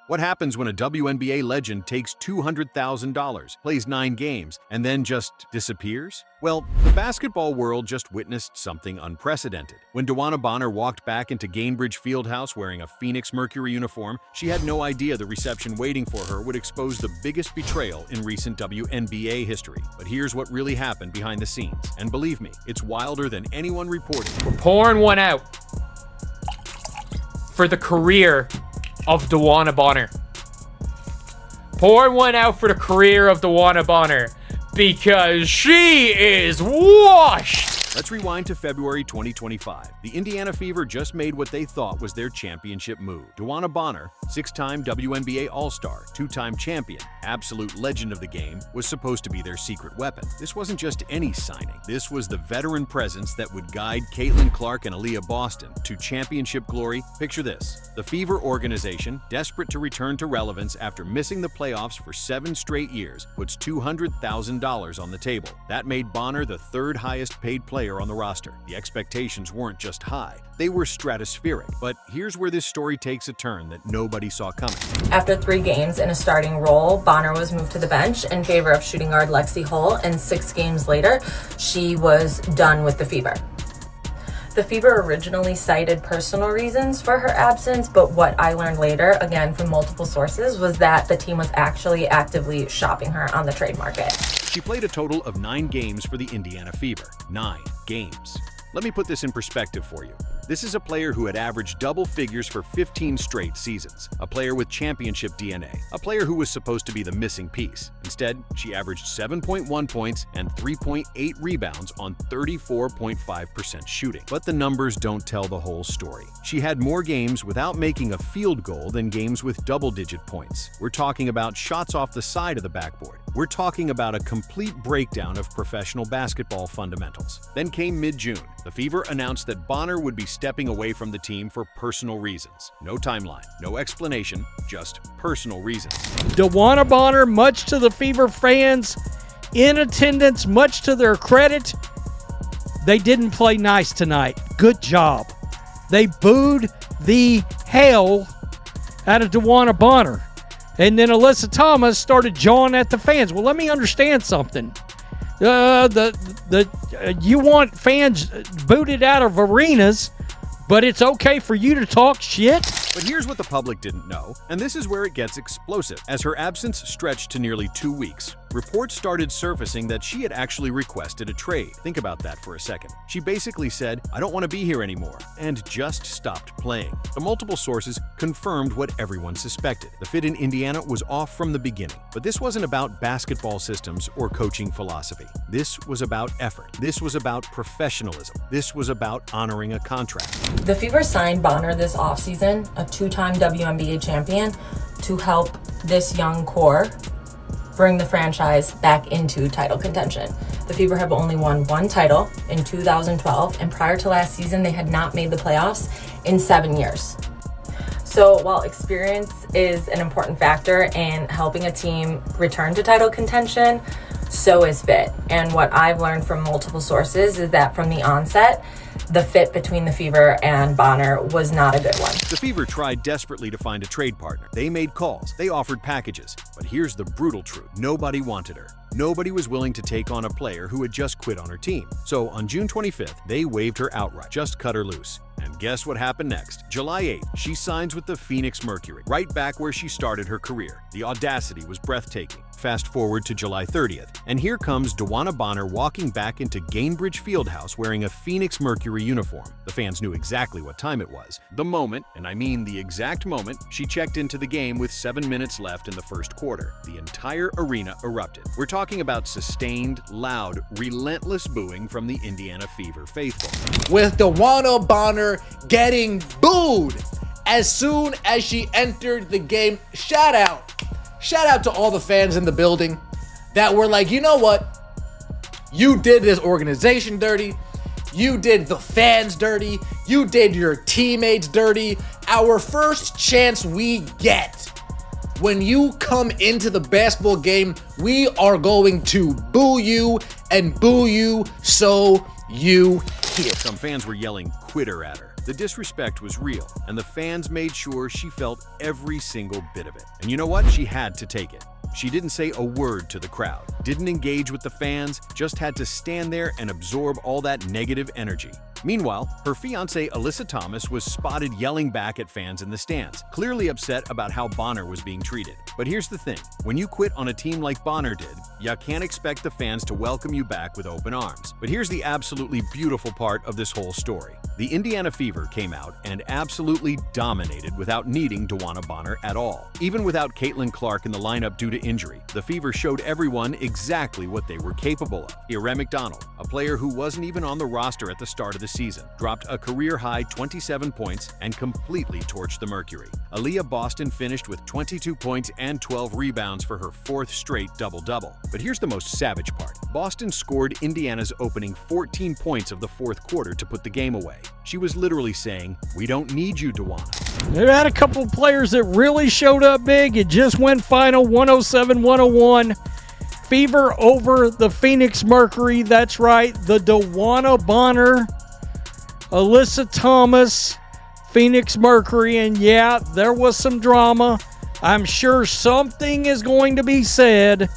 What happens when a WNBA legend takes $200,000, plays 9 games, and then just disappears? Well, the basketball world just witnessed something unprecedented. When Dewanna Bonner walked back into Gainbridge Fieldhouse wearing a Phoenix Mercury uniform, she had no idea the reception waiting for her would expose the biggest betrayal in recent WNBA history. But here's what really happened behind the scenes. And believe me, it's wilder than anyone reported. We're pouring one out for the career of Dewanna Bonner. Pouring one out for the career of Dewanna Bonner because she is washed. Let's rewind to February 2025. The Indiana Fever just made what they thought was their championship move. Dewanna Bonner, 6-time WNBA All-Star, 2-time champion, absolute legend of the game, was supposed to be their secret weapon. This wasn't just any signing. This was the veteran presence that would guide Caitlin Clark and Aaliyah Boston to championship glory. Picture this. The Fever organization, desperate to return to relevance after missing the playoffs for 7 straight years, puts $200,000 on the table. That made Bonner the 3rd highest paid player on the roster. The expectations weren't just high, they were stratospheric. But here's where this story takes a turn that nobody saw coming. After 3 games in a starting role, Bonner was moved to the bench in favor of shooting guard Lexi Hull, and 6 games later, she was done with the Fever. The Fever originally cited personal reasons for her absence, but what I learned later, again from multiple sources, was that the team was actually actively shopping her on the trade market. She played a total of 9 games for the Indiana Fever. 9 games. Let me put this in perspective for you. This is a player who had averaged double figures for 15 straight seasons, a player with championship DNA, a player who was supposed to be the missing piece. Instead, she averaged 7.1 points and 3.8 rebounds on 34.5% shooting. But the numbers don't tell the whole story. She had more games without making a field goal than games with double-digit points. We're talking about shots off the side of the backboard. We're talking about a complete breakdown of professional basketball fundamentals. Then came mid-June. The Fever announced that Bonner would be stepping away from the team for personal reasons. No timeline, no explanation, just personal reasons. Dewanna Bonner, much to the Fever fans, in attendance, much to their credit, they didn't play nice tonight. Good job. They booed the hell out of Dewanna Bonner. And then Alyssa Thomas started jawing at the fans. Well, let me understand something. You want fans booted out of arenas, but it's okay for you to talk shit? But here's what the public didn't know, and this is where it gets explosive. As her absence stretched to nearly 2 weeks, reports started surfacing that she had actually requested a trade. Think about that for a second. She basically said, "I don't want to be here anymore," and just stopped playing. The multiple sources confirmed what everyone suspected. The fit in Indiana was off from the beginning. But this wasn't about basketball systems or coaching philosophy. This was about effort. This was about professionalism. This was about honoring a contract. The Fever signed Bonner this offseason, a 2-time WNBA champion, to help this young core bring the franchise back into title contention. The Fever have only won 1 title in 2012, and prior to last season, they had not made the playoffs in 7 years. So while experience is an important factor in helping a team return to title contention, so is fit. And what I've learned from multiple sources is that from the onset, the fit between the Fever and Bonner was not a good one. The Fever tried desperately to find a trade partner. They made calls, they offered packages. But here's the brutal truth. Nobody wanted her. Nobody was willing to take on a player who had just quit on her team. So on June 25th, they waived her outright, just cut her loose. And guess what happened next? July 8th, she signs with the Phoenix Mercury, right back where she started her career. The audacity was breathtaking. Fast forward to July 30th, and here comes Dewanna Bonner walking back into Gainbridge Fieldhouse wearing a Phoenix Mercury uniform. The fans knew exactly what time it was. The moment, and I mean the exact moment, she checked into the game with 7 minutes left in the first quarter. The entire arena erupted. We're talking about sustained, loud, relentless booing from the Indiana Fever faithful. With Dewanna Bonner getting booed as soon as she entered the game. Shout out to all the fans in the building that were like, you know what? You did this organization dirty. You did the fans dirty. You did your teammates dirty. Our first chance we get when you come into the basketball game, we are going to boo you and boo you so you hear. Some fans were yelling "quitter" at her. The disrespect was real, and the fans made sure she felt every single bit of it. And you know what? She had to take it. She didn't say a word to the crowd, didn't engage with the fans, just had to stand there and absorb all that negative energy. Meanwhile, her fiancé Alyssa Thomas was spotted yelling back at fans in the stands, clearly upset about how Bonner was being treated. But here's the thing, when you quit on a team like Bonner did, you can't expect the fans to welcome you back with open arms. But here's the absolutely beautiful part of this whole story. The Indiana Fever came out and absolutely dominated without needing Dewanna Bonner at all. Even without Caitlin Clark in the lineup due to injury, the Fever showed everyone exactly what they were capable of. Ira McDonald, a player who wasn't even on the roster at the start of the season, dropped a career-high 27 points and completely torched the Mercury. Aaliyah Boston finished with 22 points and 12 rebounds for her 4th straight double-double. But here's the most savage part. Boston scored Indiana's opening 14 points of the 4th quarter to put the game away. She was literally saying, "We don't need you, Dewanna." They've had a couple of players that really showed up big. It just went final 107-101. Fever over the Phoenix Mercury. That's right, the Dewanna Bonner, Alyssa Thomas, Phoenix Mercury. And yeah, there was some drama. I'm sure something is going to be said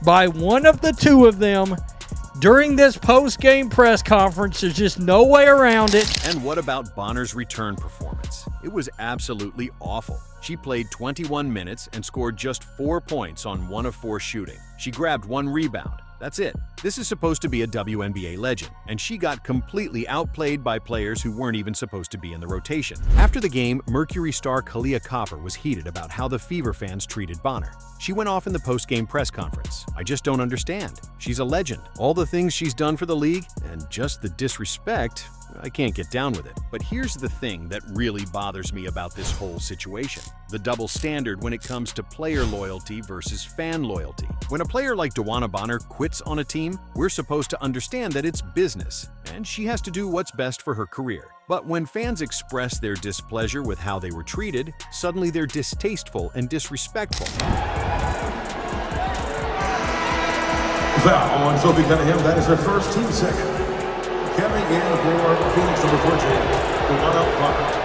by one of the two of them during this post-game press conference. There's just no way around it. And what about Bonner's return performance? It was absolutely awful. She played 21 minutes and scored just 4 points on 1 of 4 shooting. She grabbed 1 rebound. That's it. This is supposed to be a WNBA legend, and she got completely outplayed by players who weren't even supposed to be in the rotation. After the game, Mercury star Kalia Copper was heated about how the Fever fans treated Bonner. She went off in the post-game press conference. "I just don't understand. She's a legend. All the things she's done for the league, and just the disrespect, I can't get down with it." But here's the thing that really bothers me about this whole situation. The double standard when it comes to player loyalty versus fan loyalty. When a player like Dewanna Bonner quits on a team, we're supposed to understand that it's business, and she has to do what's best for her career. But when fans express their displeasure with how they were treated, suddenly they're distasteful and disrespectful. Foul on Sophie Cunningham. That is her first, team second. Coming in for Phoenix number 14, Dewanna Bonner.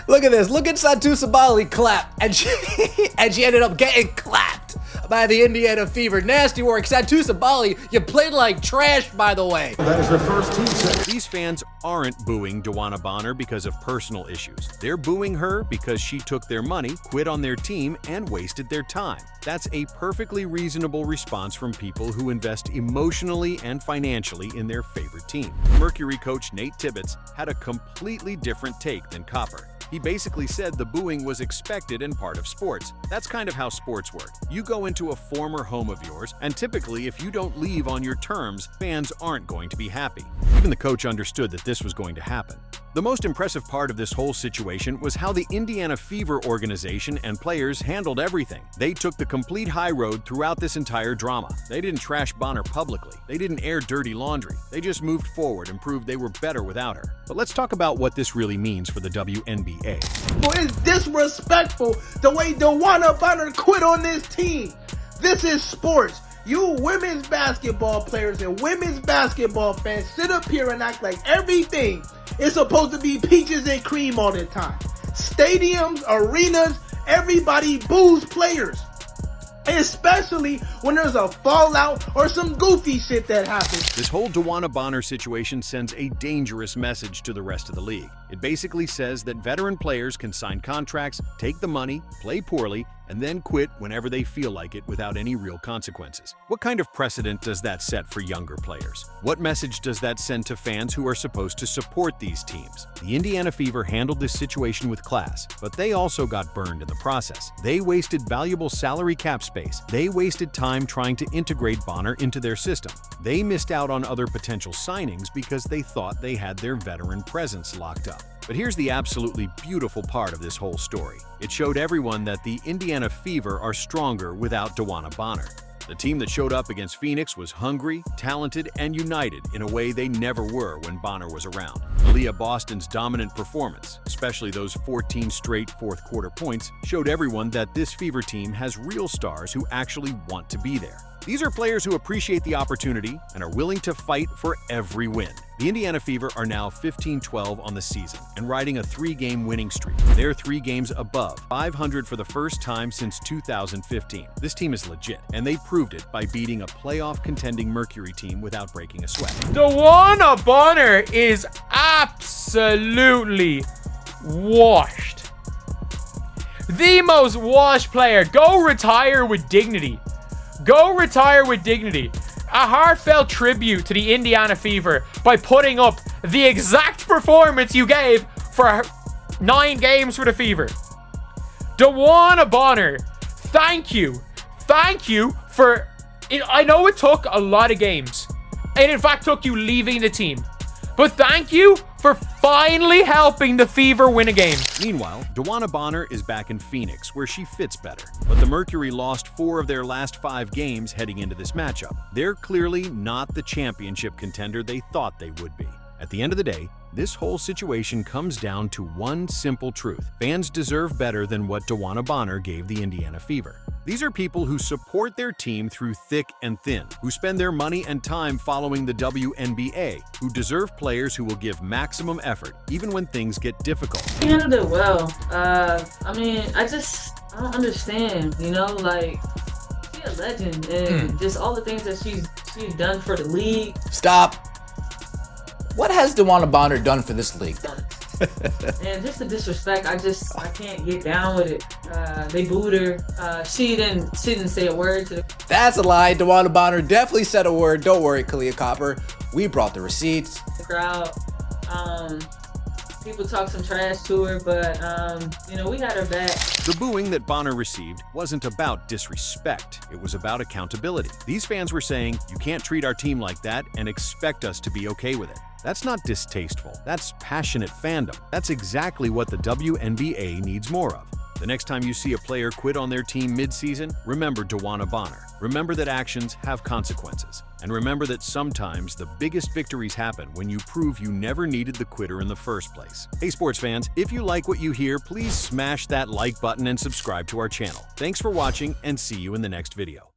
Look at this. Look at Satu Sabali clap. And she ended up getting clapped by the Indiana Fever. Nasty work. Satu Sabali, you played like trash, by the way. That is her first, team second. These fans aren't booing Dewanna Bonner because of personal issues. They're booing her because she took their money, quit on their team, and wasted their time. That's a perfectly reasonable response from people who invest emotionally and financially in their favorite team. Mercury coach Nate Tibbetts had a completely different take than Copper. He basically said the booing was expected and part of sports. That's kind of how sports work. You go into a former home of yours, and typically if you don't leave on your terms, fans aren't going to be happy. Even the coach understood that this was going to happen. The most impressive part of this whole situation was how the Indiana Fever organization and players handled everything. They took the complete high road throughout this entire drama. They didn't trash Bonner publicly. They didn't air dirty laundry. They just moved forward and proved they were better without her. But let's talk about what this really means for the WNBA. Well, it's disrespectful the way Dewanna Bonner quit on this team. This is sports. You women's basketball players and women's basketball fans sit up here and act like everything is supposed to be peaches and cream all the time. Stadiums, arenas, everybody boos players. Especially when there's a fallout or some goofy shit that happens. This whole Dewanna Bonner situation sends a dangerous message to the rest of the league. It basically says that veteran players can sign contracts, take the money, play poorly, and then quit whenever they feel like it without any real consequences. What kind of precedent does that set for younger players? What message does that send to fans who are supposed to support these teams? The Indiana Fever handled this situation with class, but they also got burned in the process. They wasted valuable salary cap space. They wasted time trying to integrate Bonner into their system. They missed out on other potential signings because they thought they had their veteran presence locked up. But here's the absolutely beautiful part of this whole story. It showed everyone that the Indiana Fever are stronger without Dewanna Bonner. The team that showed up against Phoenix was hungry, talented, and united in a way they never were when Bonner was around. Aaliyah Boston's dominant performance, especially those 14 straight fourth-quarter points, showed everyone that this Fever team has real stars who actually want to be there. These are players who appreciate the opportunity and are willing to fight for every win. The Indiana Fever are now 15-12 on the season and riding a 3-game winning streak. They're 3 games above 500 for the first time since 2015. This team is legit, and they proved it by beating a playoff contending Mercury team without breaking a sweat. Dewanna Bonner is absolutely washed. The most washed player. Go retire with dignity. Go retire with dignity. A heartfelt tribute to the Indiana Fever by putting up the exact performance you gave for 9 games for the Fever. Dewanna Bonner, thank you. Thank you for... I know it took a lot of games. It in fact took you leaving the team. But thank you for finally helping the Fever win a game. Meanwhile, Dewanna Bonner is back in Phoenix, where she fits better. But the Mercury lost 4 of their last 5 games heading into this matchup. They're clearly not the championship contender they thought they would be. At the end of the day, this whole situation comes down to one simple truth. Fans deserve better than what Dewanna Bonner gave the Indiana Fever. These are people who support their team through thick and thin, who spend their money and time following the WNBA, who deserve players who will give maximum effort, even when things get difficult. She handled it well. I don't understand, she's a legend, and just all the things that she's done for the league. Stop. What has Dewanna Bonner done for this league? And just the disrespect, I can't get down with it. They booed her. She didn't say a word to the... That's a lie. Dewanna Bonner definitely said a word. Don't worry, Kalia Copper. We brought the receipts. crowd. People talk some trash to her, but we had her back. The booing that Bonner received wasn't about disrespect. It was about accountability. These fans were saying, you can't treat our team like that and expect us to be okay with it. That's not distasteful. That's passionate fandom. That's exactly what the WNBA needs more of. The next time you see a player quit on their team mid-season, remember Dewanna Bonner. Remember that actions have consequences. And remember that sometimes the biggest victories happen when you prove you never needed the quitter in the first place. Hey sports fans, if you like what you hear, please smash that like button and subscribe to our channel. Thanks for watching, and see you in the next video.